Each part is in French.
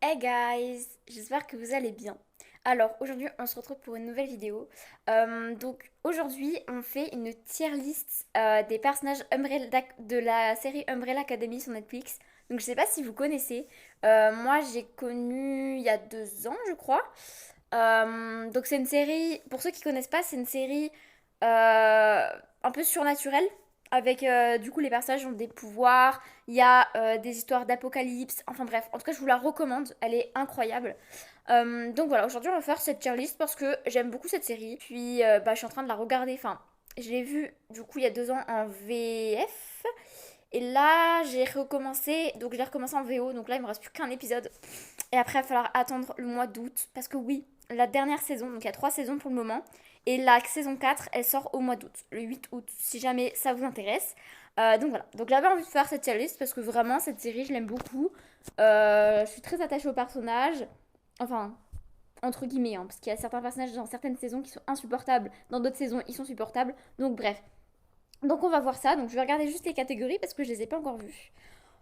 Hey guys, j'espère que vous allez bien. Alors aujourd'hui on se retrouve pour une nouvelle vidéo. Donc aujourd'hui on fait une tier list des personnages de la série Umbrella Academy sur Netflix. Donc je sais pas si vous connaissez. Moi j'ai connu il y a 2 ans je crois. Donc c'est une série, pour ceux qui connaissent pas, c'est une série un peu surnaturelle. Avec du coup les personnages ont des pouvoirs, il y a des histoires d'apocalypse, enfin bref, en tout cas je vous la recommande, elle est incroyable. Donc voilà, aujourd'hui on va faire cette tier list parce que j'aime beaucoup cette série. Puis bah, je suis en train de la regarder, enfin je l'ai vue du coup il y a 2 ans en VF. Et là j'ai recommencé, donc je l'ai recommencé en VO, donc là il me reste plus qu'un épisode. Et après il va falloir attendre le mois d'août parce que oui, la dernière saison, donc il y a 3 saisons pour le moment. Et la saison 4 elle sort au mois d'août, le 8 août, si jamais ça vous intéresse. Donc voilà, donc j'avais envie de faire cette tier list parce que vraiment cette série je l'aime beaucoup. Je suis très attachée au personnage. Enfin, entre guillemets, hein, parce qu'il y a certains personnages dans certaines saisons qui sont insupportables, dans d'autres saisons ils sont supportables. Donc bref. Donc on va voir ça, donc je vais regarder juste les catégories parce que je les ai pas encore vues.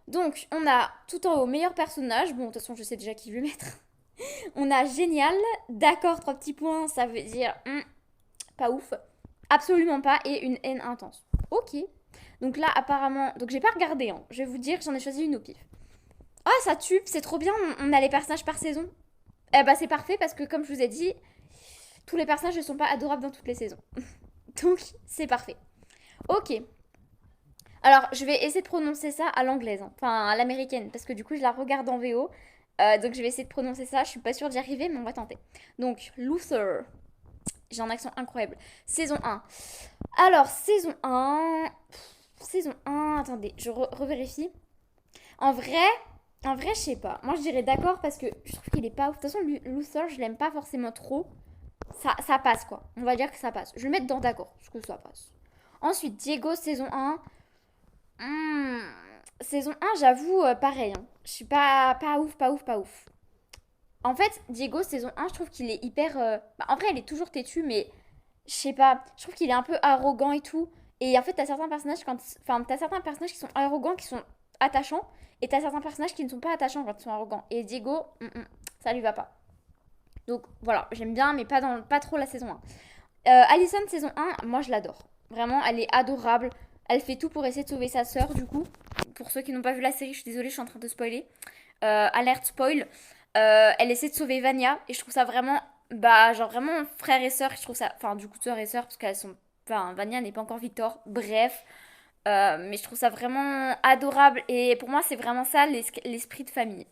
Donc on a tout en haut meilleur personnage, bon de toute façon je sais déjà qui je vais mettre. On a génial, d'accord 3 petits points, ça veut dire pas ouf, absolument pas et une haine intense. Ok. Donc là apparemment, donc j'ai pas regardé, hein. Je vais vous dire, j'en ai choisi une au pif. Ah ça tue, c'est trop bien, on a les personnages par saison. Eh bah c'est parfait parce que comme je vous ai dit, tous les personnages ne sont pas adorables dans toutes les saisons. Donc c'est parfait. Ok. Alors je vais essayer de prononcer ça à l'anglaise, hein. Enfin à l'américaine, parce que du coup je la regarde en VO. Donc je vais essayer de prononcer ça, je suis pas sûre d'y arriver, mais on va tenter. Donc Luther, j'ai un accent incroyable. Saison 1. Alors saison 1... Saison 1, attendez, je revérifie. En vrai, je sais pas. Moi je dirais d'accord parce que je trouve qu'il est pas ouf. De toute façon Luther je l'aime pas forcément trop. Ça passe quoi. On va dire que ça passe. Je vais le mettre dans d'accord, parce que ça passe. Ensuite, Diego, saison 1. Hmm, Saison 1, j'avoue, pareil, hein. Je suis pas ouf, pas ouf, pas ouf. En fait, Diego, saison 1, je trouve qu'il est hyper. Bah, en vrai, il est toujours têtu, mais je sais pas. Je trouve qu'il est un peu arrogant et tout. Et en fait, t'as certains personnages quand. Enfin, t'as certains personnages qui sont arrogants, qui sont attachants. Et t'as certains personnages qui ne sont pas attachants quand ils sont arrogants. Et Diego, ça lui va pas. Donc voilà, j'aime bien, mais pas trop la saison 1. Alison, saison 1, moi je l'adore. Vraiment, elle est adorable. Elle fait tout pour essayer de sauver sa sœur, du coup. Pour ceux qui n'ont pas vu la série, je suis désolée, je suis en train de spoiler. Alerte spoil. Elle essaie de sauver Vania, et je trouve ça vraiment, bah, genre vraiment frère et sœur. Je trouve ça, enfin, du coup, sœur et sœur, parce qu'elles sont. Enfin, Vania n'est pas encore Victor. Bref. Mais je trouve ça vraiment adorable. Et pour moi, c'est vraiment ça l'esprit de famille.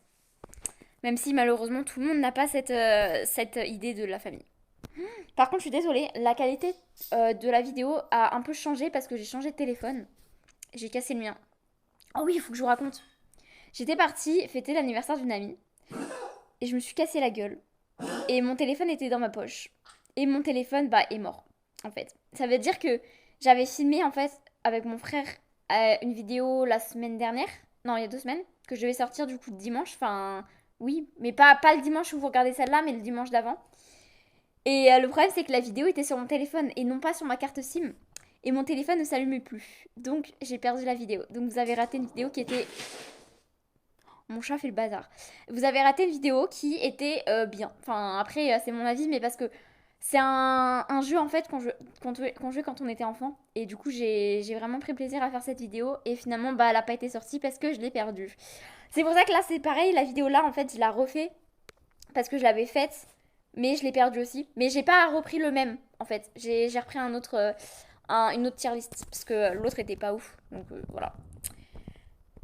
Même si malheureusement, tout le monde n'a pas cette idée de la famille. Par contre, je suis désolée, la qualité de la vidéo a un peu changé parce que j'ai changé de téléphone. J'ai cassé le mien. Oh oui, il faut que je vous raconte. J'étais partie fêter l'anniversaire d'une amie et je me suis cassé la gueule. Et mon téléphone était dans ma poche. Et mon téléphone, bah, est mort, en fait. Ça veut dire que j'avais filmé, en fait, avec mon frère, une vidéo la semaine dernière. Non, il y a 2 semaines. Que je devais sortir, du coup, dimanche. Enfin, oui, mais pas le dimanche où vous regardez celle-là, mais le dimanche d'avant. Et le problème, c'est que la vidéo était sur mon téléphone et non pas sur ma carte SIM. Et mon téléphone ne s'allumait plus. Donc, j'ai perdu la vidéo. Donc, vous avez raté une vidéo qui était. Mon chat fait le bazar. Vous avez raté une vidéo qui était bien. Enfin, après, c'est mon avis, mais parce que c'est un jeu en fait qu'on jouait quand on était enfant. Et du coup, j'ai vraiment pris plaisir à faire cette vidéo. Et finalement, bah, elle n'a pas été sortie parce que je l'ai perdue. C'est pour ça que là, c'est pareil. La vidéo là, en fait, je la refais parce que je l'avais faite, mais je l'ai perdue aussi. Mais j'ai pas repris le même, en fait. J'ai repris une autre tier list parce que l'autre était pas ouf. Donc voilà.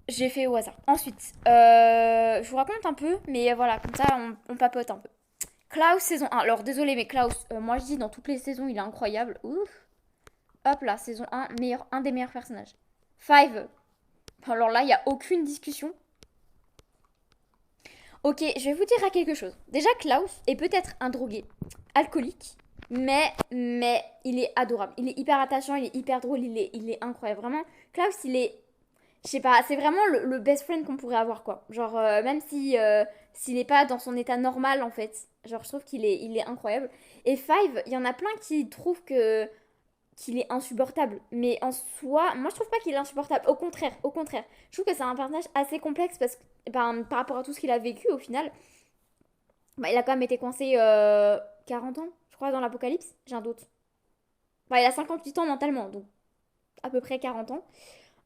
J'ai fait au hasard. Ensuite, je vous raconte un peu, mais voilà, comme ça, on papote un peu. Klaus, saison 1. Alors, désolé, mais Klaus, moi je dis dans toutes les saisons, il est incroyable. Ouf. Hop là, saison 1, un des meilleurs personnages. Five. Alors là, il n'y a aucune discussion. Ok, je vais vous dire à quelque chose. Déjà, Klaus est peut-être un drogué, alcoolique, mais il est adorable. Il est hyper attachant, il est hyper drôle, il est incroyable. Vraiment, Klaus, il est. Je sais pas, c'est vraiment le best friend qu'on pourrait avoir, quoi. Genre, même si s'il est pas dans son état normal, en fait. Genre, je trouve qu'il est incroyable. Et Five, il y en a plein qui trouvent qu'il est insupportable. Mais en soi, moi je trouve pas qu'il est insupportable. Au contraire, au contraire. Je trouve que c'est un personnage assez complexe parce que ben, par rapport à tout ce qu'il a vécu au final, bah, il a quand même été coincé 40 ans, je crois, dans l'Apocalypse. J'ai un doute. Bah, il a 58 ans mentalement, donc à peu près 40 ans.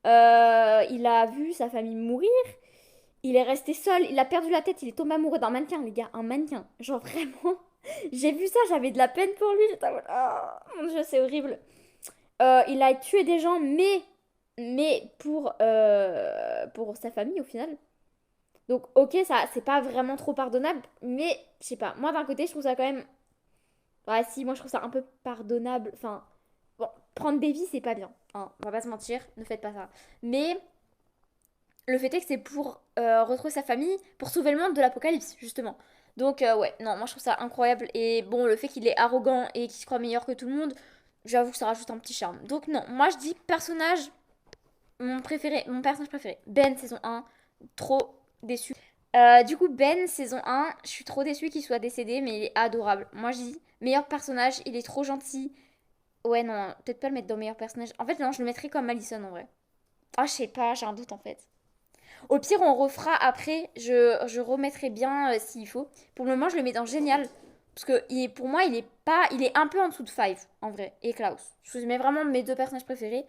Il a vu sa famille mourir. Il est resté seul. Il a perdu la tête. Il est tombé amoureux d'un mannequin, les gars. Un mannequin. Genre vraiment. J'ai vu ça, j'avais de la peine pour lui. J'étais en mode, ah, mon Dieu, c'est horrible. Il a tué des gens, mais pour sa famille au final. Donc, ok, ça, c'est pas vraiment trop pardonnable, mais je sais pas. Moi, d'un côté, je trouve ça quand même. Ouais, si, moi, je trouve ça un peu pardonnable. Enfin, bon, prendre des vies, c'est pas bien. Hein, on va pas se mentir, ne faites pas ça. Mais le fait est que c'est pour retrouver sa famille, pour sauver le monde de l'apocalypse, justement. Donc, ouais, non, moi, je trouve ça incroyable. Et bon, le fait qu'il est arrogant et qu'il se croit meilleur que tout le monde, j'avoue que ça rajoute un petit charme. Donc, non, moi, je dis personnage, mon préféré, mon personnage préféré. Ben, saison 1, trop déçu. Du coup, Ben, saison 1, je suis trop déçue qu'il soit décédé, mais il est adorable. Moi, je dis, meilleur personnage, il est trop gentil. Ouais, non, peut-être pas le mettre dans meilleur personnage. En fait, non, je le mettrais comme Allison en vrai. Ah, je sais pas, j'ai un doute en fait. Au pire, on refera après, je remettrai bien s'il faut. Pour le moment, je le mets dans génial. Parce que pour moi, il est pas. Il est un peu en dessous de Five, en vrai. Et Klaus. Je vous mets vraiment mes deux personnages préférés.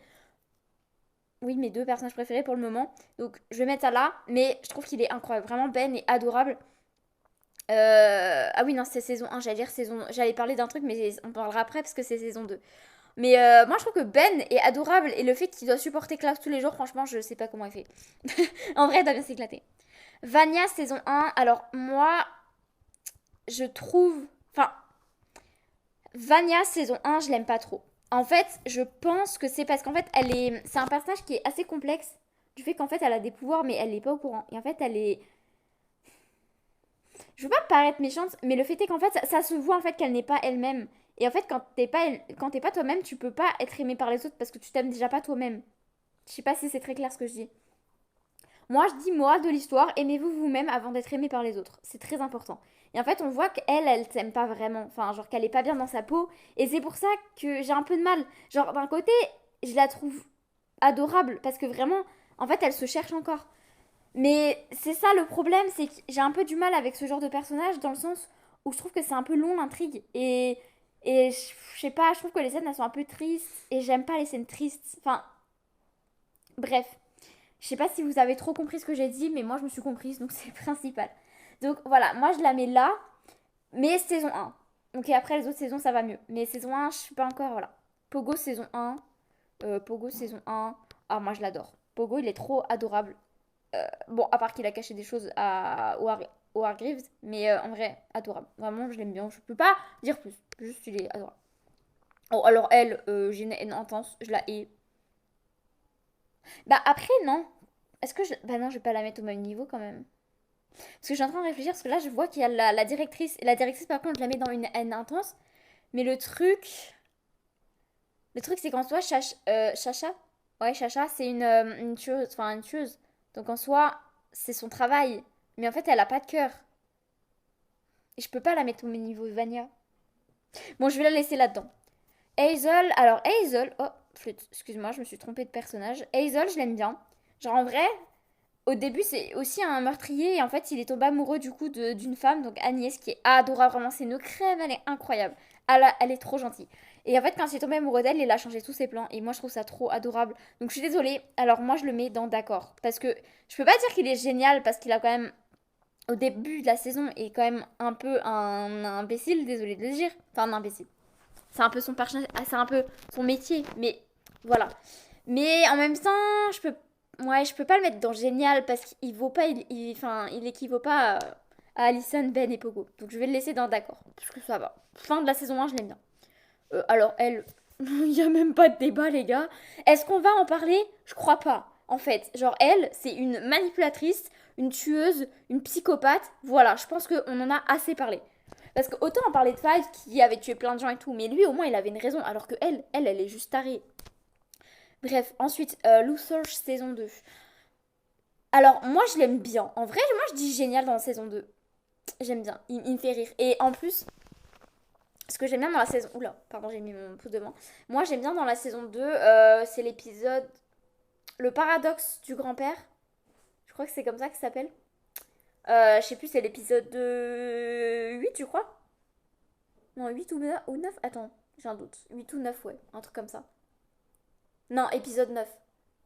Oui, mes deux personnages préférés pour le moment. Donc, je vais mettre ça là. Mais je trouve qu'il est incroyable. Vraiment, Ben est adorable. Ah oui, non, c'est saison 1. J'allais dire saison. J'allais parler d'un truc, mais on parlera après parce que c'est saison 2. Mais moi, je trouve que Ben est adorable. Et le fait qu'il doit supporter Klaus tous les jours, franchement, je sais pas comment il fait. En vrai, il doit bien s'éclater. Vania, saison 1. Alors, moi, je trouve. Enfin, Vania, saison 1, je l'aime pas trop. En fait, je pense que c'est parce qu'en fait, c'est un personnage qui est assez complexe. Du fait qu'en fait, elle a des pouvoirs, mais elle n'est pas au courant. Et en fait, elle est. Je veux pas paraître méchante, mais le fait est qu'en fait, ça se voit en fait qu'elle n'est pas elle-même. Et en fait, quand t'es pas toi-même, tu peux pas être aimé par les autres parce que tu t'aimes déjà pas toi-même. Je sais pas si c'est très clair ce que je dis. Moi, je dis morale de l'histoire, aimez-vous vous-même avant d'être aimé par les autres. C'est très important. Et en fait, on voit qu'elle, elle t'aime pas vraiment. Enfin, genre qu'elle est pas bien dans sa peau. Et c'est pour ça que j'ai un peu de mal. Genre, d'un côté, je la trouve adorable parce que vraiment, en fait, elle se cherche encore. Mais c'est ça le problème, c'est que j'ai un peu du mal avec ce genre de personnage dans le sens où je trouve que c'est un peu long l'intrigue. Et je sais pas, je trouve que les scènes elles sont un peu tristes et j'aime pas les scènes tristes. Enfin, bref. Je sais pas si vous avez trop compris ce que j'ai dit, mais moi je me suis comprise, donc c'est le principal. Donc voilà, moi je la mets là, mais saison 1. Ok, après les autres saisons ça va mieux. Mais saison 1, je suis pas encore, voilà. Pogo saison 1. Pogo saison 1. Ah, moi je l'adore. Pogo il est trop adorable. Bon, à part qu'il a caché des choses au Hargreaves, mais en vrai, adorable. Vraiment, je l'aime bien. Je peux pas dire plus. Juste, il est adorable. Oh, alors elle, j'ai une haine intense, je la hais. Bah après, non. Est-ce que je... Bah non, je vais pas la mettre au même niveau quand même. Parce que je suis en train de réfléchir, parce que là, je vois qu'il y a la directrice. Et la directrice, par contre, je la mets dans une haine intense. Mais le truc... Le truc, c'est qu'en soi, Chacha... Ouais, Chacha, c'est une tueuse. Enfin, une tueuse. Donc en soi, c'est son travail. Mais en fait, elle a pas de cœur. Et je peux pas la mettre au même niveau de Vania. Bon, je vais la laisser là-dedans. Hazel, alors Hazel... Oh, flûte, excuse-moi, je me suis trompée de personnage. Hazel, je l'aime bien. Genre en vrai, au début, c'est aussi un meurtrier et en fait, il est tombé amoureux du coup d'une femme, donc Agnès, qui est adorable, vraiment, c'est une crème, elle est incroyable. Elle est trop gentille. Et en fait, quand il est tombé amoureux d'elle, il a changé tous ses plans et moi, je trouve ça trop adorable. Donc, je suis désolée. Alors, moi, je le mets dans d'accord. Parce que je peux pas dire qu'il est génial parce qu'il a quand même, au début de la saison, est quand même un peu un imbécile, désolée de le dire. Enfin, un imbécile. C'est un peu son personnage, c'est un peu son métier, mais voilà. Mais en même temps, ouais, je peux pas le mettre dans génial parce qu'il vaut pas, enfin, il équivaut pas à Allison, Ben et Pogo. Donc je vais le laisser dans d'accord, parce que ça va. Fin de la saison 1, je l'aime bien. Alors elle, il y a même pas de débat les gars. Est-ce qu'on va en parler? Je crois pas. En fait, genre elle, c'est une manipulatrice, une tueuse, une psychopathe. Voilà, je pense qu'on en a assez parlé. Parce que autant on parlait de Five qui avait tué plein de gens et tout, mais lui au moins il avait une raison, alors que elle est juste tarée. Bref, ensuite, Luther saison 2. Alors moi je l'aime bien. En vrai, moi je dis génial dans la saison 2. J'aime bien, il me fait rire. Et en plus, Ce que j'aime bien dans la saison... Oula, pardon, j'ai mis mon pouce devant. Moi, j'aime bien dans la saison 2, c'est l'épisode... Le paradoxe du grand-père. Je crois que c'est comme ça que ça s'appelle. Je sais plus, c'est l'épisode 8, je crois. Non, 8 ou 9. Attends, j'ai un doute. 8 ou 9, ouais. Un truc comme ça. Non, épisode 9.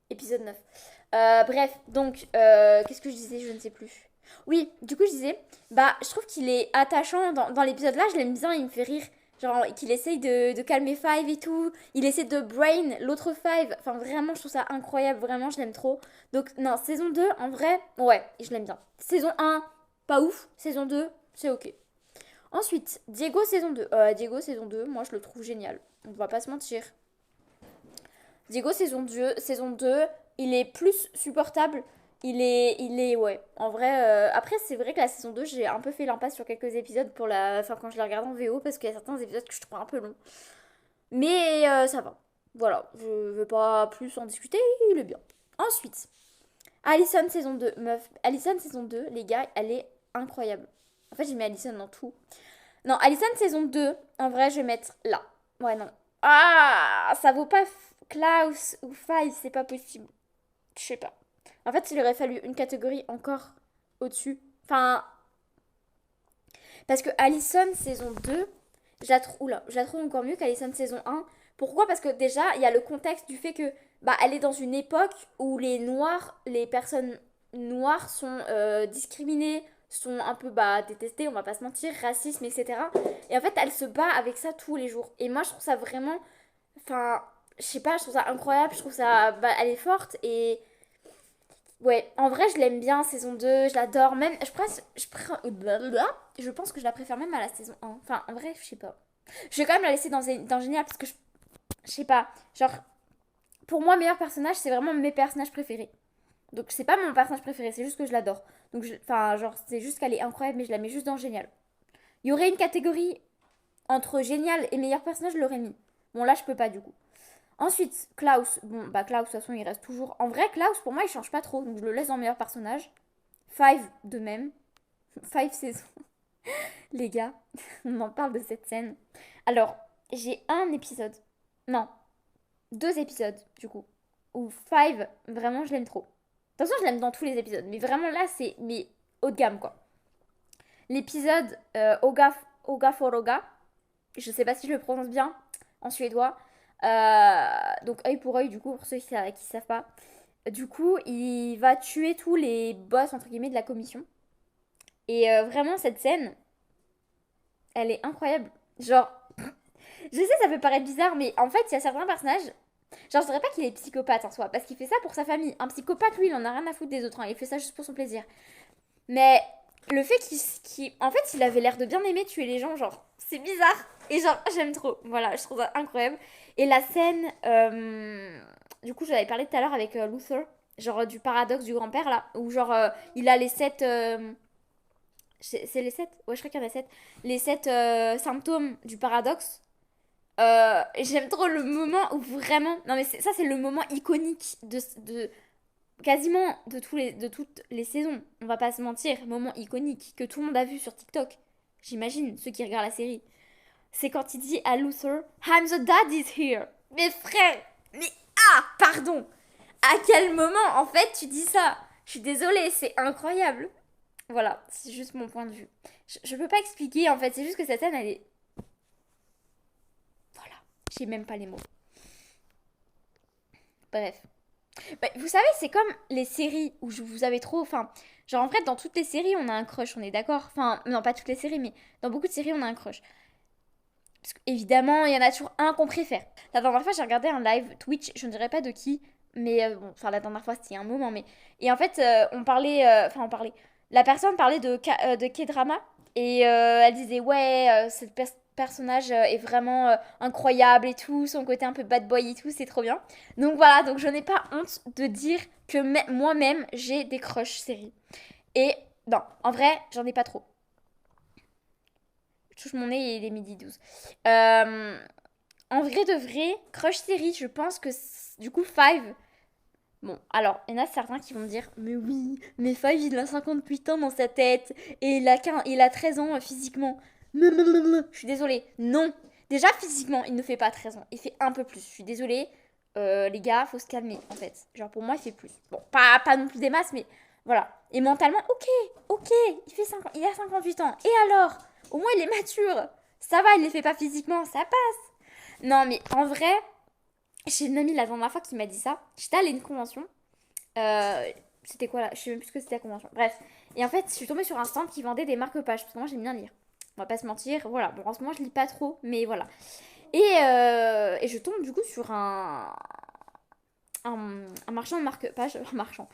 Épisode 9. Bref, donc, qu'est-ce que je disais? Je ne sais plus. Oui, du coup, je disais, bah, je trouve qu'il est attachant dans l'épisode là, je l'aime bien, il me fait rire. Genre, qu'il essaye de calmer Five et tout. Il essaie de brain l'autre Five. Enfin, vraiment, je trouve ça incroyable. Vraiment, je l'aime trop. Donc, non, saison 2 en vrai, ouais, je l'aime bien. Saison 1 pas ouf. Saison 2 c'est ok. Ensuite, Diego, saison 2. Diego, saison 2 moi, je le trouve génial. On va pas se mentir. Diego saison 2 il est plus supportable. Ouais. En vrai, après, c'est vrai que la saison 2 j'ai un peu fait l'impasse sur quelques épisodes pour la. Enfin, quand je la regarde en VO, parce qu'il y a certains épisodes que je trouve un peu longs. Mais ça va. Voilà, je veux pas plus en discuter, il est bien. Ensuite, Allison saison 2 meuf. Allison saison 2 les gars, elle est incroyable. En fait, j'ai mis Allison dans tout. Non, Allison saison 2 en vrai, je vais mettre là. Ouais, non. Ah, ça vaut pas Klaus ou Faye, c'est pas possible. Je sais pas. En fait, il aurait fallu une catégorie encore au-dessus. Enfin, parce que Allison saison 2 je la trouve encore mieux qu'Allison saison 1. Pourquoi? Parce que déjà, il y a le contexte du fait que bah elle est dans une époque où les personnes noires sont discriminées, sont un peu bah détestées, on va pas se mentir, racisme, etc. Et en fait, elle se bat avec ça tous les jours. Et moi, je trouve ça vraiment, enfin, je sais pas, je trouve ça incroyable, je trouve ça, bah, elle est forte et ouais, en vrai, je l'aime bien, saison 2 je l'adore. Même, je pense que je la préfère même à la saison 1. Enfin, en vrai, je sais pas. Je vais quand même la laisser dans Génial parce que je sais pas. Genre, pour moi, meilleur personnage, c'est vraiment mes personnages préférés. Donc, c'est pas mon personnage préféré, c'est juste que je l'adore. Donc, enfin, genre, c'est juste qu'elle est incroyable, mais je la mets juste dans Génial. Il y aurait une catégorie entre Génial et meilleur personnage, je l'aurais mis. Bon, là, je peux pas du coup. Ensuite, Klaus. Bon, bah, Klaus, de toute façon, il reste toujours. En vrai, Klaus, pour moi, il change pas trop. Donc, je le laisse dans meilleur personnage. Five, de même. Five saisons. Les gars, on en parle de cette scène. Alors, j'ai un épisode. Non, deux épisodes, du coup. Où Five, vraiment, je l'aime trop. De toute façon, je l'aime dans tous les épisodes. Mais vraiment, là, c'est mais haut de gamme, quoi. L'épisode Oga for Oga. Je sais pas si je le prononce bien en suédois. Donc, œil pour œil, du coup, pour ceux qui savent pas. Du coup, il va tuer tous les boss, entre guillemets, de la commission. Et vraiment, cette scène, elle est incroyable. Genre, je sais, ça peut paraître bizarre, mais en fait, il y a certains personnages. Genre, je dirais pas qu'il est psychopathe en soi, parce qu'il fait ça pour sa famille. Un psychopathe, lui, il en a rien à foutre des autres, hein. Il fait ça juste pour son plaisir. Mais le fait en fait, il avait l'air de bien aimer tuer les gens, genre, c'est bizarre. Et genre, j'aime trop. Voilà, je trouve ça incroyable. Et la scène, du coup, j'avais parlé tout à l'heure avec Luther, genre du paradoxe du grand-père, là, où genre, il a les 7... c'est les 7. Ouais, je crois qu'il y en a 7. Les 7 symptômes du paradoxe. J'aime trop le moment où vraiment... Non mais ça c'est le moment iconique de quasiment de toutes les saisons. On va pas se mentir, moment iconique que tout le monde a vu sur TikTok. J'imagine, ceux qui regardent la série. C'est quand il dit à Luther, I'm the dad is here. Mais frère, mais pardon. À quel moment en fait tu dis ça? Je suis désolée, c'est incroyable. Voilà, c'est juste mon point de vue. Je peux pas expliquer en fait, c'est juste que cette scène elle est... Voilà, j'ai même pas les mots. Bref. Bah, vous savez, c'est comme les séries où vous avez trop. Enfin, genre en fait, dans toutes les séries, on a un crush, on est d'accord. Enfin, non, pas toutes les séries, mais dans beaucoup de séries, on a un crush. Parce qu'évidemment, il y en a toujours un qu'on préfère. La dernière fois, j'ai regardé un live Twitch, je ne dirais pas de qui, mais bon, enfin, la dernière fois, c'était il y a un moment, mais. Et en fait, on parlait. Enfin, on parlait. La personne parlait de K-drama, et elle disait, ouais, personnage est vraiment incroyable et tout, son côté un peu bad boy et tout, c'est trop bien. Donc voilà, donc je n'ai pas honte de dire que moi-même, j'ai des crushs séries. Et non, en vrai, j'en ai pas trop. Je touche mon nez et il est midi 12. En vrai de vrai, crush série, je pense que du coup, Five. Bon, alors, il y en a certains qui vont me dire, mais oui, mais Five, il a 58 ans dans sa tête, et il a 13 ans physiquement. Je suis désolée. Non. Déjà, physiquement, il ne fait pas 13 ans. Il fait un peu plus. Je suis désolée. Les gars, faut se calmer, en fait. Genre, pour moi, il fait plus. Bon, pas non plus des masses, mais voilà. Et mentalement, ok, il fait 50, il a 58 ans. Et alors? Au moins, il est mature. Ça va, il les fait pas physiquement, ça passe. Non, mais en vrai, j'ai une amie la dernière fois qui m'a dit ça. J'étais allée à une convention. Euh, C'était quoi là? Je sais même plus ce que c'était la convention. Bref. Et en fait, je suis tombée sur un stand qui vendait des marque-pages. Parce que moi, j'aime bien lire. On va pas se mentir. Voilà. Bon, en ce moment, je lis pas trop. Mais voilà. Et je tombe du coup sur un marchand de marque-pages. Un marchand.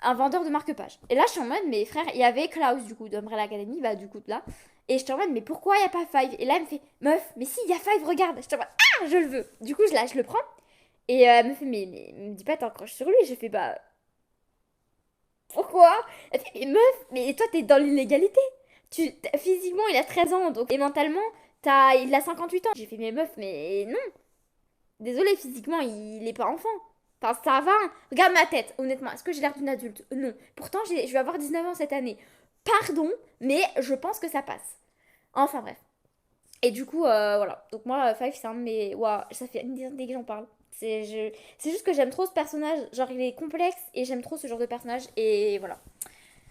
Un vendeur de marque-pages. Et là, je suis en mode, mais frère, il y avait Klaus du coup d'Umbrella Academy. Bah, du coup, là. Et je suis en mode, mais pourquoi il n'y a pas Five? Et là, elle me fait, meuf, mais si, il y a Five, regarde. Je suis en mode, ah, je le veux. Du coup, je le prends. Et elle me fait, mais me dis pas, t'encroches sur lui. J'ai fait, bah, pourquoi? Elle fait, mais meuf, mais toi t'es dans l'illégalité. Physiquement il a 13 ans donc, et mentalement il a 58 ans. J'ai fait mais meuf mais non. Désolée physiquement il est pas enfant. Enfin ça va. Hein. Regarde ma tête honnêtement. Est-ce que j'ai l'air d'une adulte? Non. Pourtant je vais avoir 19 ans cette année. Pardon mais je pense que ça passe. Enfin bref. Et du coup voilà. Donc moi Five c'est un de mes... Ouah, ça fait une dizaine que j'en parle. C'est juste que j'aime trop ce personnage. Genre il est complexe et j'aime trop ce genre de personnage. Et voilà.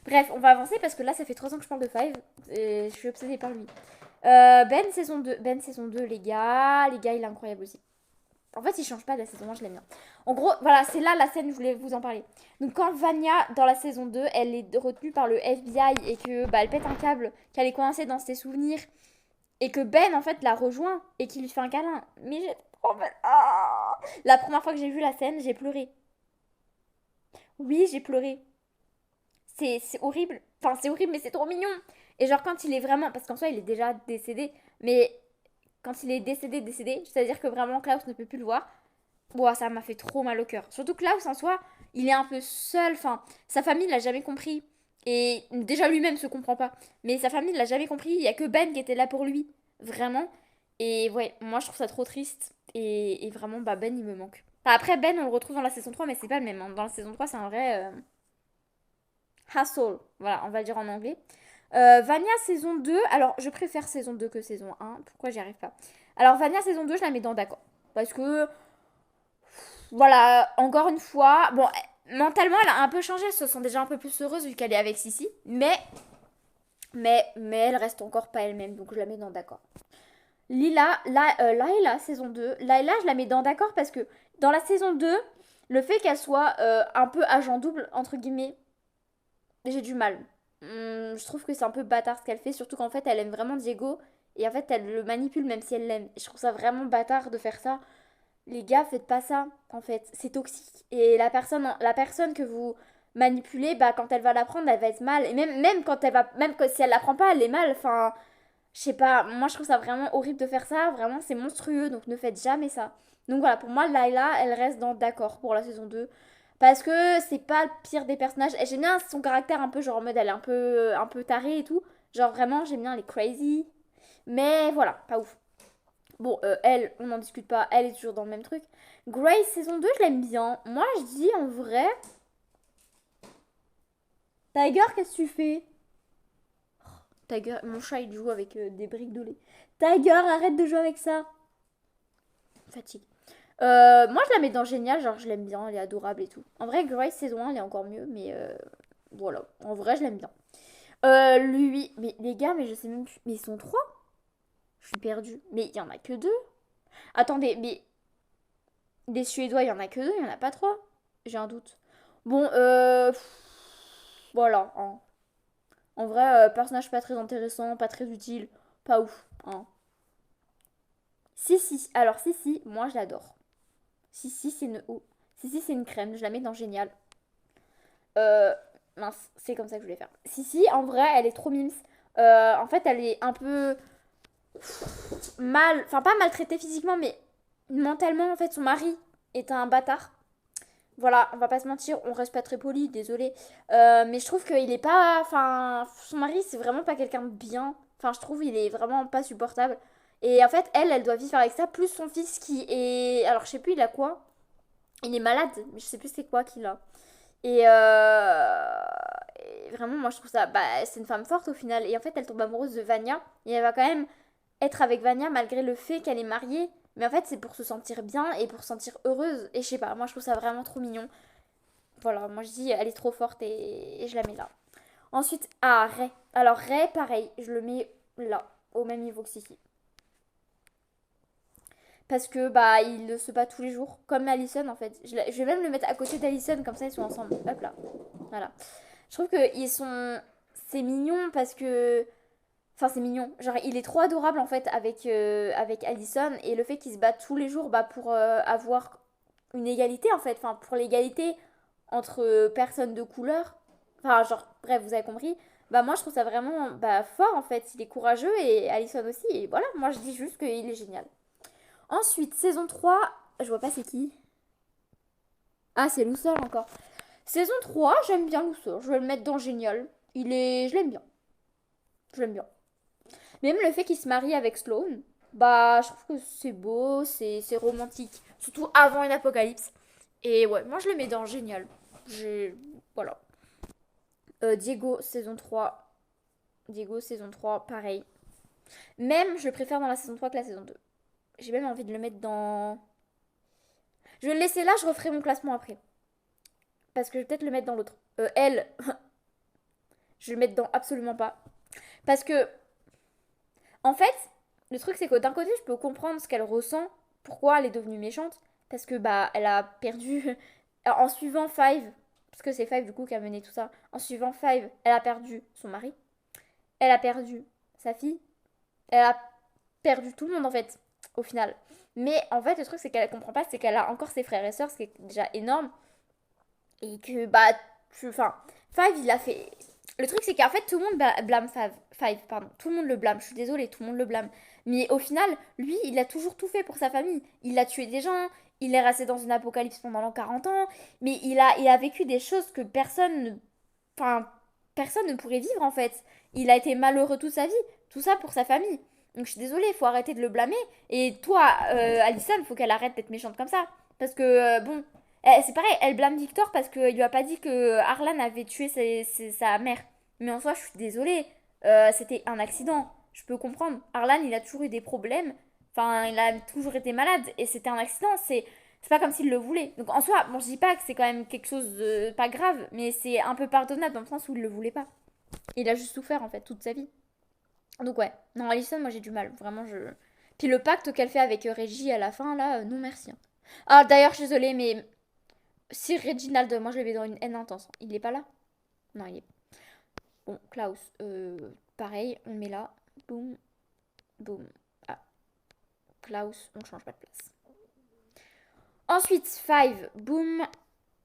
Bref, on va avancer parce que là, ça fait 3 ans que je parle de Five et je suis obsédée par lui. Ben saison 2 les gars. Les gars, il est incroyable aussi. En fait, il change pas de la saison 1, je l'aime bien. En gros, voilà, c'est là la scène où je voulais vous en parler. Donc, quand Vanya, dans la saison 2 elle est retenue par le FBI et que bah, elle pète un câble, qu'elle est coincée dans ses souvenirs et que Ben, en fait, la rejoint et qu'il lui fait un câlin. Mais j'ai trop mal. Ah la première fois que j'ai vu la scène, j'ai pleuré. Oui, j'ai pleuré. C'est horrible. Enfin, c'est horrible, mais c'est trop mignon. Et genre, quand il est vraiment. Parce qu'en soi, il est déjà décédé. Mais quand il est décédé, c'est-à-dire que vraiment Klaus ne peut plus le voir. Ouah, ça m'a fait trop mal au cœur. Surtout Klaus, en soi, il est un peu seul. Enfin, sa famille l'a jamais compris. Et déjà, lui-même se comprend pas. Mais sa famille l'a jamais compris. Il y a que Ben qui était là pour lui. Vraiment. Et ouais, moi, je trouve ça trop triste. Et vraiment, bah, Ben, il me manque. Enfin, après, Ben, on le retrouve dans la saison 3 mais c'est pas le même. Hein. Dans la saison 3 c'est un vrai. Hustle, voilà, on va le dire en anglais. Vania saison 2, alors je préfère saison 2 que saison 1, pourquoi j'y arrive pas? Alors Vania saison 2, je la mets dans d'accord. Parce que, voilà, encore une fois, bon, mentalement elle a un peu changé, elle se sent déjà un peu plus heureuse vu qu'elle est avec Sissi, mais elle reste encore pas elle-même, donc je la mets dans d'accord. Laila saison 2, Laila je la mets dans d'accord parce que dans la saison 2, le fait qu'elle soit un peu agent double, entre guillemets, j'ai du mal. Je trouve que c'est un peu bâtard ce qu'elle fait, surtout qu'en fait elle aime vraiment Diego et en fait elle le manipule même si elle l'aime. Je trouve ça vraiment bâtard de faire ça. Les gars, faites pas ça en fait, c'est toxique. Et la personne que vous manipulez, bah quand elle va l'apprendre, elle va être mal. Et même quand elle va, même si elle l'apprend pas, elle est mal. Enfin, je sais pas. Moi je trouve ça vraiment horrible de faire ça. Vraiment, c'est monstrueux. Donc ne faites jamais ça. Donc voilà, pour moi, Laila, elle reste dans d'accord pour la saison 2. Parce que c'est pas le pire des personnages. Et j'aime bien son caractère un peu, genre en mode elle est un peu tarée et tout. Genre vraiment, j'aime bien, elle est crazy. Mais voilà, pas ouf. Bon, elle, on n'en discute pas, elle est toujours dans le même truc. Grace saison 2 je l'aime bien. Moi, je dis en vrai. Tiger, qu'est-ce que tu fais? Tiger, mon chat, il joue avec des briques de lait. Tiger, arrête de jouer avec ça. Fatigue. Moi, je la mets dans Génial, genre, je l'aime bien, elle est adorable et tout. En vrai, Grace saison 1, elle est encore mieux, mais voilà. En vrai, je l'aime bien. Lui, mais les gars, mais je sais même plus. Mais ils sont trois? Je suis perdue. Mais il y en a que deux. Attendez, mais des Suédois, il y en a que deux, il y en a pas trois. J'ai un doute. Bon, voilà. Hein. En vrai, personnage pas très intéressant, pas très utile, pas ouf. Hein. Si, si. Alors, si, si, moi je l'adore. Si, si, c'est une O. Si, si, c'est une crème. Je la mets dans Génial. Euh, mince, c'est comme ça que je voulais faire. Si, si, en vrai, elle est trop mimes. En fait, elle est un peu mal, enfin pas maltraitée physiquement, mais mentalement, en fait, son mari est un bâtard. Voilà, on va pas se mentir, on reste pas très poli, désolé. Mais je trouve qu'il est pas, enfin, son mari, c'est vraiment pas quelqu'un de bien. Enfin, je trouve il est vraiment pas supportable. Et en fait, elle doit vivre avec ça, plus son fils qui est, alors je sais plus, il a quoi? Il est malade, mais je sais plus c'est quoi qu'il a. Et, et vraiment, moi, je trouve ça... Bah, c'est une femme forte, au final. Et en fait, elle tombe amoureuse de Vanya. Et elle va quand même être avec Vanya, malgré le fait qu'elle est mariée. Mais en fait, c'est pour se sentir bien et pour se sentir heureuse. Et je sais pas, moi, je trouve ça vraiment trop mignon. Voilà, moi, je dis, elle est trop forte et je la mets là. Ensuite, Ray. Alors, Ray, pareil, je le mets là, au même niveau que Sissy. Parce que bah il se bat tous les jours, comme Allison en fait. Je vais même le mettre à côté d'Allison, comme ça ils sont ensemble. Hop là. Voilà. Je trouve que ils sont. C'est mignon parce que. Enfin, c'est mignon. Genre, il est trop adorable en fait avec Allison. Et le fait qu'ils se battent tous les jours bah, pour avoir une égalité en fait. Enfin, pour l'égalité entre personnes de couleur. Enfin, genre, bref, vous avez compris. Bah, moi je trouve ça vraiment bah, fort en fait. Il est courageux et Allison aussi. Et voilà, moi je dis juste qu'il est génial. Ensuite, saison 3, je vois pas c'est qui. Ah, c'est Luthor encore. Saison 3, j'aime bien Luthor. Je vais le mettre dans Génial. Je l'aime bien. Je l'aime bien. Même le fait qu'il se marie avec Sloane, bah, je trouve que c'est beau, c'est romantique. Surtout avant une apocalypse. Et ouais, moi je le mets dans Génial. J'ai. Voilà. Diego, saison 3. Diego, saison 3, pareil. Même, je le préfère dans la saison 3 que la saison 2. J'ai même envie de le mettre dans. Je vais le laisser là, je referai mon classement après. Parce que je vais peut-être le mettre dans l'autre. Elle, je vais le mettre dans absolument pas. Parce que, en fait, le truc c'est que d'un côté, je peux comprendre ce qu'elle ressent, pourquoi elle est devenue méchante. Parce que, bah, elle a perdu. En suivant Five, parce que c'est Five du coup qui a mené tout ça. En suivant Five, elle a perdu son mari. Elle a perdu sa fille. Elle a perdu tout le monde en fait, au final. Mais en fait, le truc c'est qu'elle comprend pas, c'est qu'elle a encore ses frères et sœurs, ce qui est déjà énorme. Et que, bah, enfin, Five, il a fait. Le truc, c'est qu'en fait, tout le monde blâme Five, pardon. Tout le monde le blâme, je suis désolée, tout le monde le blâme. Mais au final, lui, il a toujours tout fait pour sa famille. Il a tué des gens, il est resté dans une apocalypse pendant l'an 40 ans, mais il a vécu des choses que enfin, personne ne pourrait vivre, en fait. Il a été malheureux toute sa vie, tout ça pour sa famille. Donc je suis désolée, il faut arrêter de le blâmer. Et toi, Alison, il faut qu'elle arrête d'être méchante comme ça. Parce que, bon, c'est pareil, elle blâme Victor parce qu'il lui a pas dit que Arlan avait tué sa mère. Mais en soi, je suis désolée. C'était un accident. Je peux comprendre. Arlan, il a toujours eu des problèmes. Enfin, il a toujours été malade. Et c'était un accident. C'est pas comme s'il le voulait. Donc en soi, bon, je dis pas que c'est quand même quelque chose de pas grave. Mais c'est un peu pardonnable dans le sens où il le voulait pas. Il a juste souffert en fait toute sa vie. Donc ouais. Non, Alison, moi j'ai du mal. Vraiment, je. Puis le pacte qu'elle fait avec Reggie à la fin, là, non merci, hein. Ah, d'ailleurs, je suis désolée, mais si Reginald, moi je le mets dans une haine intense. Il est pas là? Non, il est. Bon, Klaus, pareil, on le met là. Boum, boum. Ah, Klaus, on change pas de place. Ensuite, Five, boum,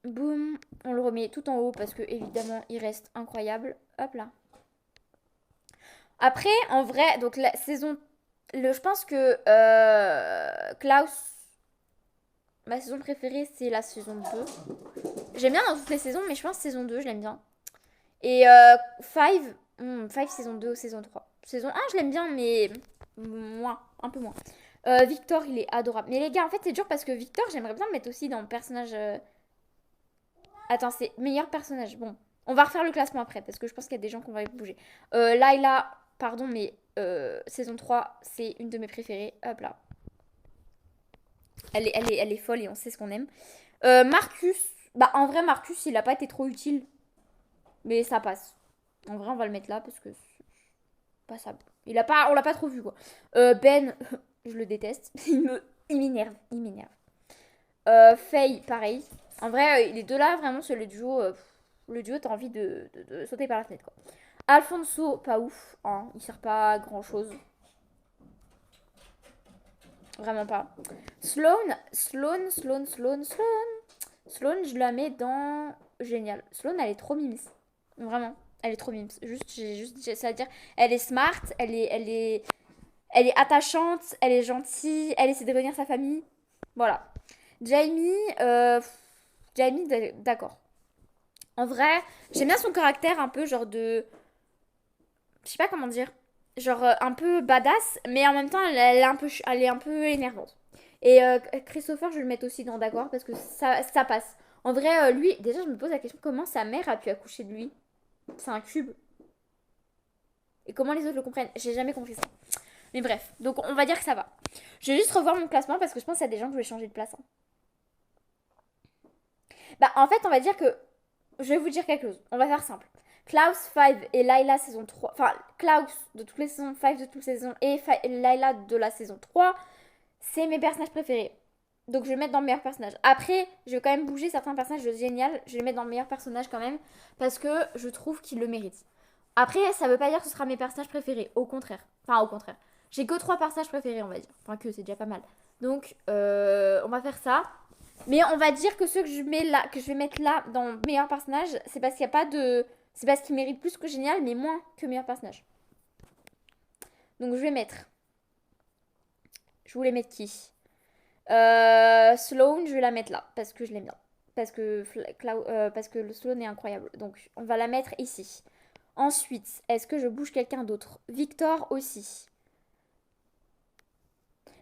boum. On le remet tout en haut parce que évidemment, il reste incroyable. Hop là. Après, en vrai, donc la saison. Je pense que Klaus, ma saison préférée, c'est la saison 2. J'aime bien dans toutes les saisons, mais je pense saison 2, je l'aime bien. Et Five, Five saison 2 ou saison 3. Saison 1, je l'aime bien, mais moins, un peu moins. Victor, il est adorable. Mais les gars, en fait, c'est dur parce que Victor, j'aimerais bien le mettre aussi dans le personnage. Attends, c'est meilleur personnage. Bon, on va refaire le classement après parce que je pense qu'il y a des gens qu'on va bouger. Layla, pardon, mais saison 3, c'est une de mes préférées. Hop là. Elle est folle et on sait ce qu'on aime. Marcus, bah en vrai, Marcus, il a pas été trop utile. Mais ça passe. En vrai, on va le mettre là parce que c'est passable. On l'a pas trop vu quoi. Ben, je le déteste. Il m'énerve. Il m'énerve. Faye, pareil. En vrai, les deux là, vraiment, c'est le duo. Le duo, t'as envie de sauter par la fenêtre quoi. Alfonso, pas ouf. Hein, il sert pas à grand chose. Vraiment pas. Sloane. Sloane, je la mets dans. Génial. Sloane, elle est trop mimes. Vraiment. Elle est trop mimes. J'ai ça à dire. Elle est smart, elle est attachante, elle est gentille, elle essaie de devenir sa famille. Voilà. Jamie, Jamie, d'accord. En vrai, j'aime bien son caractère un peu genre de. Je sais pas comment dire. Genre un peu badass, mais en même temps, elle est un peu énervante. Et Christopher, je vais le mettre aussi dans d'accord parce que ça passe. En vrai, lui, déjà, je me pose la question comment sa mère a pu accoucher de lui. C'est un cube. Et comment les autres le comprennent? J'ai jamais compris ça. Mais bref, donc on va dire que ça va. Je vais juste revoir mon classement parce que je pense qu'il y a des gens que je vais changer de place, hein. Bah en fait, on va dire que... Je vais vous dire quelque chose. On va faire simple. Klaus 5 et Layla saison 3. Enfin, Klaus de toutes les saisons, 5 de toutes les saisons et Layla de la saison 3, c'est mes personnages préférés. Donc je vais mettre dans le meilleur personnage. Après, je vais quand même bouger certains personnages génial. Je vais les mettre dans le meilleur personnage quand même. Parce que je trouve qu'ils le méritent. Après, ça veut pas dire que ce sera mes personnages préférés. Au contraire. Enfin, au contraire. J'ai que 3 personnages préférés, on va dire. Enfin, que c'est déjà pas mal. Donc, on va faire ça. Mais on va dire que ceux que je mets là, que je vais mettre là dans meilleur personnage, c'est parce qu'il n'y a pas de. C'est parce qu'ils méritent plus que génial, mais moins que meilleur personnage. Donc je vais mettre. Je voulais mettre qui? Sloane, je vais la mettre là, parce que je l'aime bien. Parce que le Sloane est incroyable. Donc on va la mettre ici. Ensuite, est-ce que je bouge quelqu'un d'autre? Victor aussi.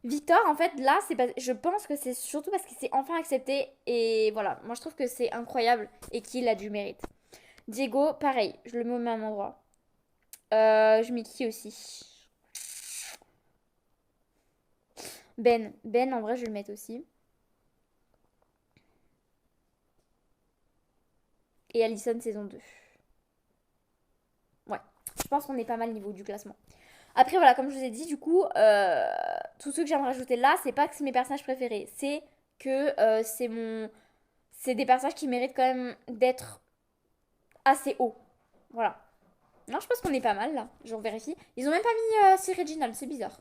Victor, en fait, là, je pense que c'est surtout parce qu'il s'est enfin accepté. Et voilà, moi je trouve que c'est incroyable et qu'il a du mérite. Diego, pareil, je le mets au même endroit. Je mets qui aussi? Ben. Ben, en vrai, je vais le mettre aussi. Et Allison, saison 2. Ouais, je pense qu'on est pas mal au niveau du classement. Après, voilà, comme je vous ai dit, du coup, tous ceux que j'aimerais rajouter là, c'est pas que c'est mes personnages préférés. C'est que c'est des personnages qui méritent quand même d'être assez hauts. Voilà. Non, je pense qu'on est pas mal là. Je vérifie. Ils ont même pas mis si Reginald, c'est bizarre.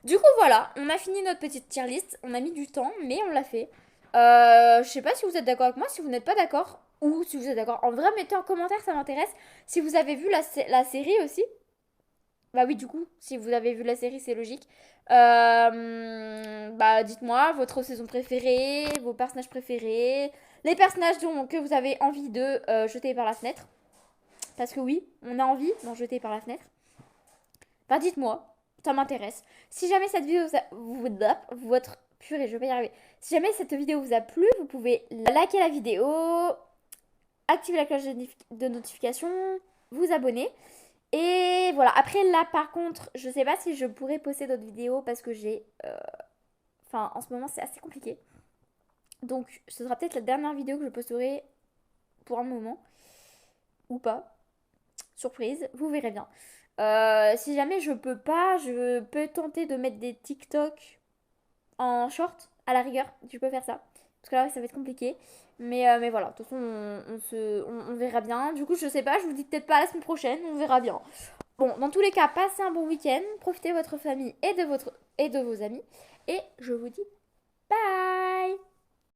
Du coup, voilà, on a fini notre petite tier list. On a mis du temps, mais on l'a fait. Je sais pas si vous êtes d'accord avec moi, si vous n'êtes pas d'accord, ou si vous êtes d'accord. En vrai, mettez en commentaire, ça m'intéresse. Si vous avez vu la série aussi. Bah oui, du coup, si vous avez vu la série, c'est logique. Bah dites-moi votre saison préférée, vos personnages préférés, les personnages que vous avez envie de jeter par la fenêtre. Parce que oui, on a envie d'en jeter par la fenêtre. Bah dites-moi, ça m'intéresse. Si jamais cette vidéo votre purée, je vais pas y arriver. Si jamais cette vidéo vous a plu, vous pouvez liker la vidéo, activer la cloche de notification, vous abonner. Et voilà, après là par contre, je sais pas si je pourrais poster d'autres vidéos parce que j'ai... Enfin, en ce moment c'est assez compliqué. Donc ce sera peut-être la dernière vidéo que je posterai pour un moment. Ou pas. Surprise, vous verrez bien. Si jamais je peux pas, je peux tenter de mettre des TikTok en short, à la rigueur. Je peux faire ça. Parce que là, ça va être compliqué. Mais voilà, de toute façon, on verra bien. Du coup, je sais pas, je vous dis peut-être pas la semaine prochaine, on verra bien. Bon, dans tous les cas, passez un bon week-end. Profitez de votre famille et de vos amis. Et je vous dis bye!